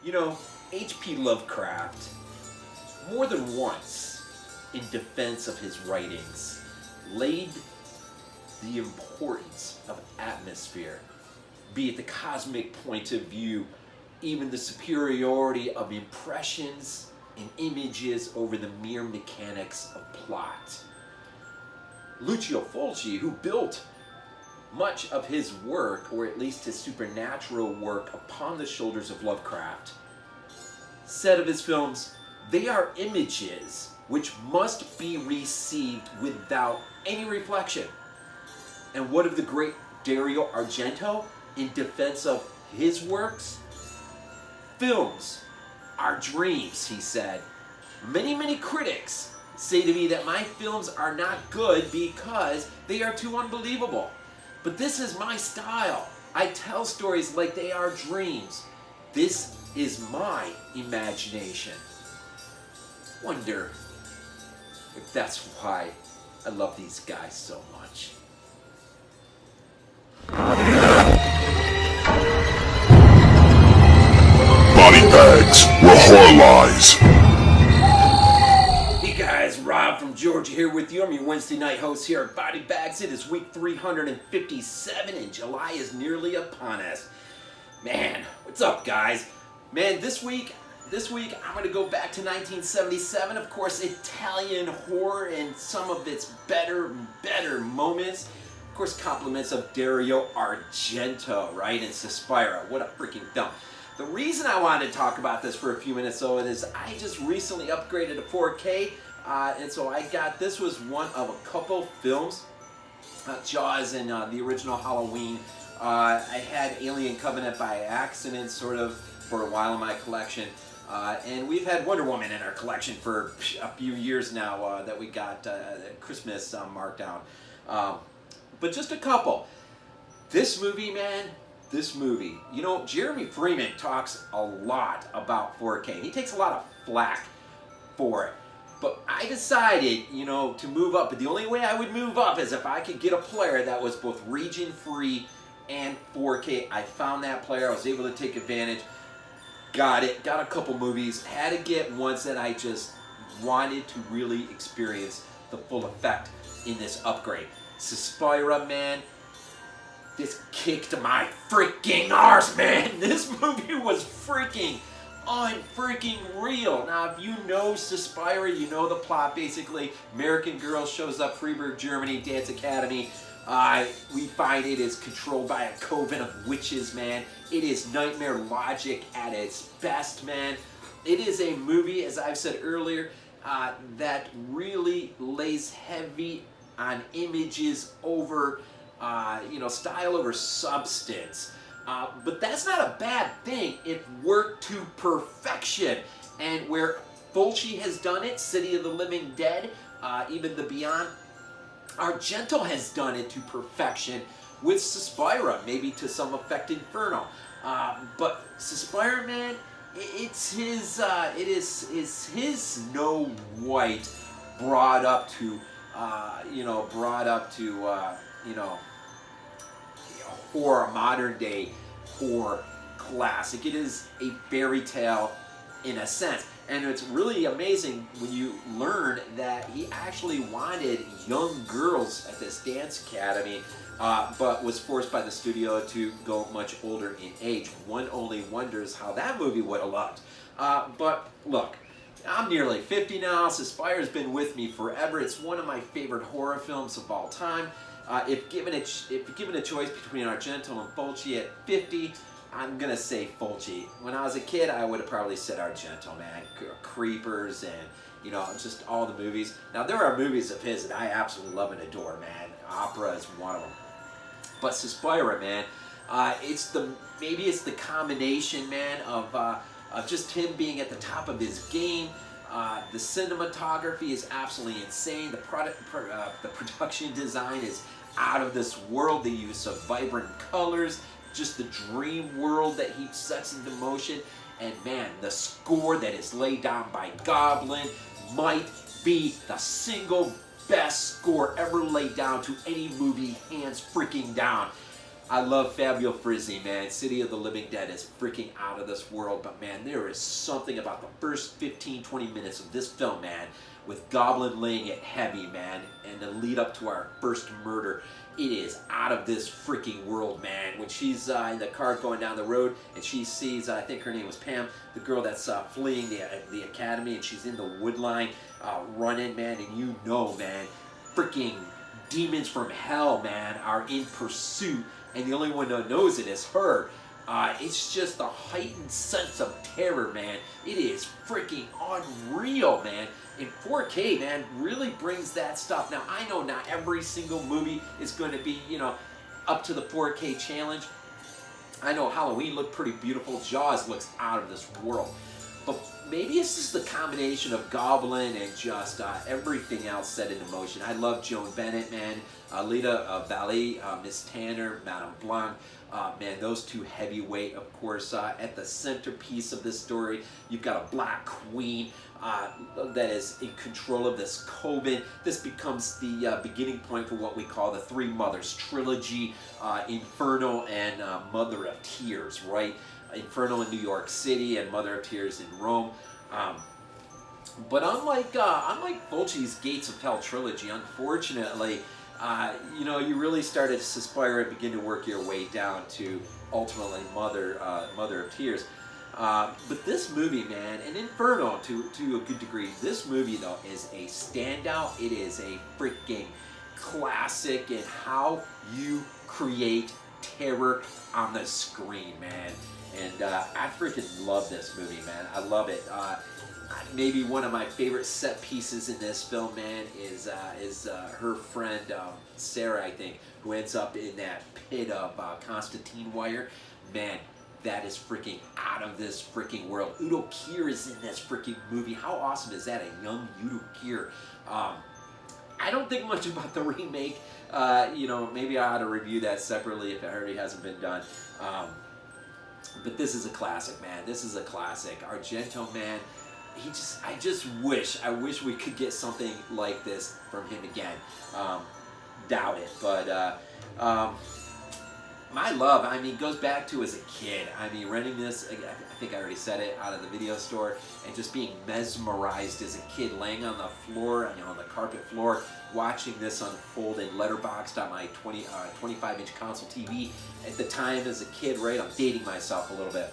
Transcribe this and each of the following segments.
You know, H.P. Lovecraft, more than once, in defense of his writings, laid the importance of atmosphere, be it the cosmic point of view, even the superiority of impressions and images over the mere mechanics of plot. Lucio Fulci, who built much of his work, or at least his supernatural work, upon the shoulders of Lovecraft, said of his films, they are images which must be received without any reflection. And what of the great Dario Argento in defense of his works? Films are dreams, he said. Many critics say to me that my films are not good because they are too unbelievable. But this is my style. I tell stories like they are dreams. This is my imagination. Wonder if that's why I love these guys so much. BodyBags, where horror lies. Hey guys, Rob from Georgia here with you. I'm your Wednesday night host here at BodyBags. It is week 357 and July is nearly upon us. Man, what's up guys? Man, this week I'm going to go back to 1977. Of course, Italian horror and some of its better moments. Of course, compliments of Dario Argento, right? And Suspiria. What a freaking film. The reason I wanted to talk about this for a few minutes though is I just recently upgraded to 4K. And so this was one of a couple films. Jaws and the original Halloween. I had Alien Covenant by accident sort of for a while in my collection. And we've had Wonder Woman in our collection for a few years now that we got Christmas markdown. But just a couple. This movie, man, you know, Jeremy Freeman talks a lot about 4K. He takes a lot of flack for it. But I decided, you know, to move up. But the only way I would move up is if I could get a player that was both region free and 4K. I found that player. I was able to take advantage. Got it. Got a couple movies. Had to get ones that I just wanted to really experience the full effect in this upgrade. Suspiria, man. This kicked my freaking arse, man. This movie was freaking unfreaking real. Now, if you know Suspiria, you know the plot basically. American girl shows up, Freiburg, Germany, Dance Academy. We find it is controlled by a coven of witches, man. It is nightmare logic at its best, man. It is a movie, as I've said earlier, that really lays heavy on images over, style over substance. But that's not a bad thing if worked to perfection. And where Fulci has done it, City of the Living Dead, even The Beyond, Argento has done it to perfection with Suspiria, maybe to some effect Inferno. But Suspiria, man, it is his Snow White brought up to horror, modern day horror classic. It is a fairy tale in a sense. And it's really amazing when you learn that he actually wanted young girls at this dance academy, but was forced by the studio to go much older in age. One only wonders how that movie would have looked. But look, I'm nearly 50 now. Suspiria's been with me forever. It's one of my favorite horror films of all time. If given a choice between Argento and Fulci at 50, I'm gonna say Fulci. When I was a kid, I would have probably said Argento, man. Creepers and, just all the movies. Now, there are movies of his that I absolutely love and adore, man. Opera is one of them. But Suspiria, man, maybe it's the combination, man, of just him being at the top of his game. The cinematography is absolutely insane. The production design is out of this world. The use of vibrant colors, just the dream world that he sets into motion. And man, the score that is laid down by Goblin might be the single best score ever laid down to any movie, hands freaking down. I love Fabio Frizzi, man. City of the Living Dead is freaking out of this world, but man, there is something about the first 15-20 minutes of this film, man, with Goblin laying it heavy, man, and the lead up to our first murder. It is out of this freaking world, man. When she's in the car going down the road and she sees, I think her name was Pam, the girl that's fleeing the academy, and she's in the wood line running, man, and you know, man, freaking demons from hell, man, are in pursuit, and the only one that knows it is her. It's just a heightened sense of terror, man. It is freaking unreal, man. And 4K, man, really brings that stuff. Now, I know not every single movie is going to be, you know, up to the 4K challenge. I know Halloween looked pretty beautiful. Jaws looks out of this world. But maybe it's just the combination of Goblin and just everything else set into motion. I love Joan Bennett, man. Alida, Valli, Miss Tanner, Madame Blanc. Man, those two heavyweight, of course, at the centerpiece of this story. You've got a black queen that is in control of this coven. This becomes the beginning point for what we call the Three Mothers trilogy, Inferno and Mother of Tears, right? Inferno in New York City and Mother of Tears in Rome. But unlike Fulci's Gates of Hell trilogy, unfortunately, you know, you really started to Suspiria and begin to work your way down to ultimately Mother of Tears. But this movie, man, and Inferno to a good degree, this movie though is a standout. It is a freaking classic in how you create terror on the screen, man. And I freaking love this movie, man. I love it. Maybe one of my favorite set pieces in this film, man, is her friend Sarah, I think, who ends up in that pit of Constantine wire. Man, that is freaking out of this freaking world. Udo Kier is in this freaking movie. How awesome is that? A young Udo Kier. I don't think much about the remake. You know, maybe I ought to review that separately if it already hasn't been done. But this is a classic, man. This is a classic. Argento, man. I wish we could get something like this from him again. Doubt it, but my love, I mean, goes back to as a kid. I mean, renting this, I think I already said it, out of the video store, and just being mesmerized as a kid, laying on the floor, you know, on the carpet floor, watching this unfold in Letterboxd on my 25-inch console TV at the time as a kid, right? I'm dating myself a little bit.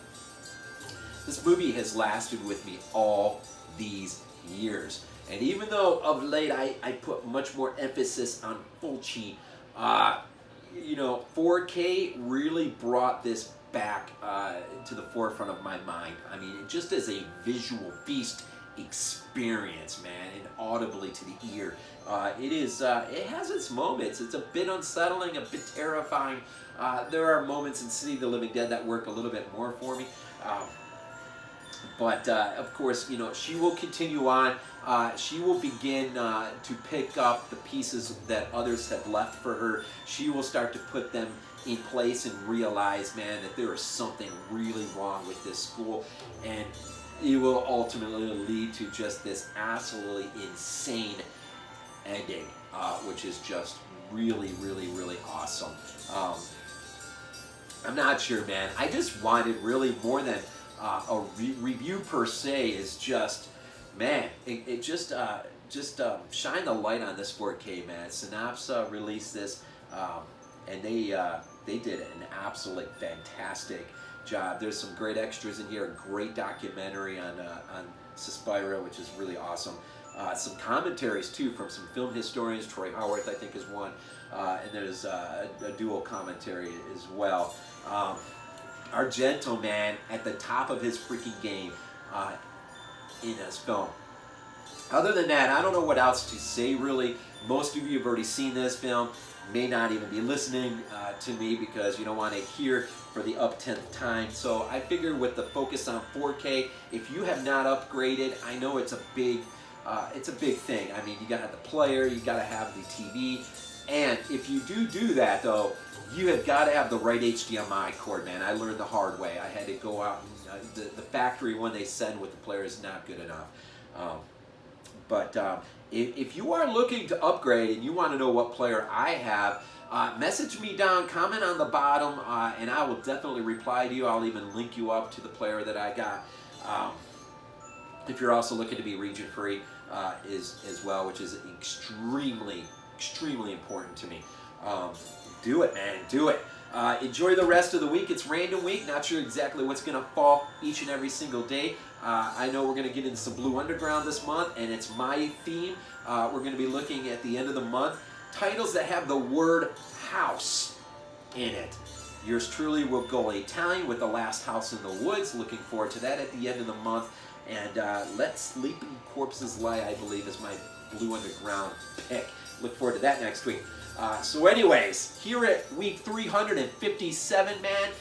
This movie has lasted with me all these years. And even though of late I put much more emphasis on Fulci, you know, 4K really brought this back to the forefront of my mind. I mean, just as a visual feast experience, man, and audibly to the ear. It has its moments. It's a bit unsettling, a bit terrifying. There are moments in City of the Living Dead that work a little bit more for me. But of course, you know, she will continue on. She will begin to pick up the pieces that others have left for her. She will start to put them in place and realize, man, that there is something really wrong with this school. And it will ultimately lead to just this absolutely insane ending, which is just really, really, really awesome. I'm not sure, man. I just wanted really more than a review per se. Is just, man, it just shine the light on this 4K, man. Synapse released this, and they did an absolute fantastic job. There's some great extras in here, a great documentary on Suspiria, which is really awesome. Some commentaries too from some film historians. Troy Howarth, I think, is one, and there's a dual commentary as well. Argento, man, at the top of his freaking game in this film. Other than that, I don't know what else to say, really. Most of you have already seen this film, may not even be listening to me because you don't want to hear for the up 10th time. So I figured with the focus on 4K, if you have not upgraded, I know it's a big thing. I mean, you gotta have the player, you gotta have the TV, and if you do that though, you have got to have the right HDMI cord, man. I learned the hard way. I had to go out and the factory one they send with the player is not good enough. But if you are looking to upgrade and you want to know what player I have, message me down, comment on the bottom, and I will definitely reply to you. I'll even link you up to the player that I got. If you're also looking to be region free as well, which is extremely important to me. Do it, man, do it. Enjoy the rest of the week. It's random week. Not sure exactly what's going to fall each and every single day. I know we're going to get into some Blue Underground this month, and it's my theme. We're going to be looking at the end of the month titles that have the word house in it. Yours truly will go Italian with The Last House in the Woods. Looking forward to that at the end of the month. And Let Sleeping Corpses Lie, I believe, is my Blue Underground pick. Look forward to that next week. So anyways, here at week 357, man,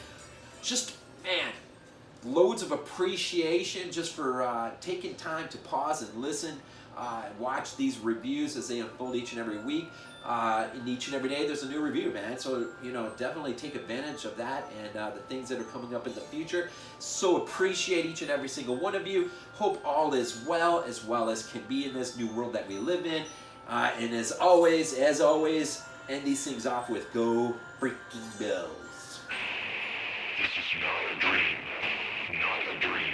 loads of appreciation just for taking time to pause and listen and watch these reviews as they unfold each and every week. And each and every day there's a new review, man. So, definitely take advantage of that and the things that are coming up in the future. So appreciate each and every single one of you. Hope all is well as can be in this new world that we live in. And as always, end these things off with Go Freaking Bills. This is not a dream. Not a dream.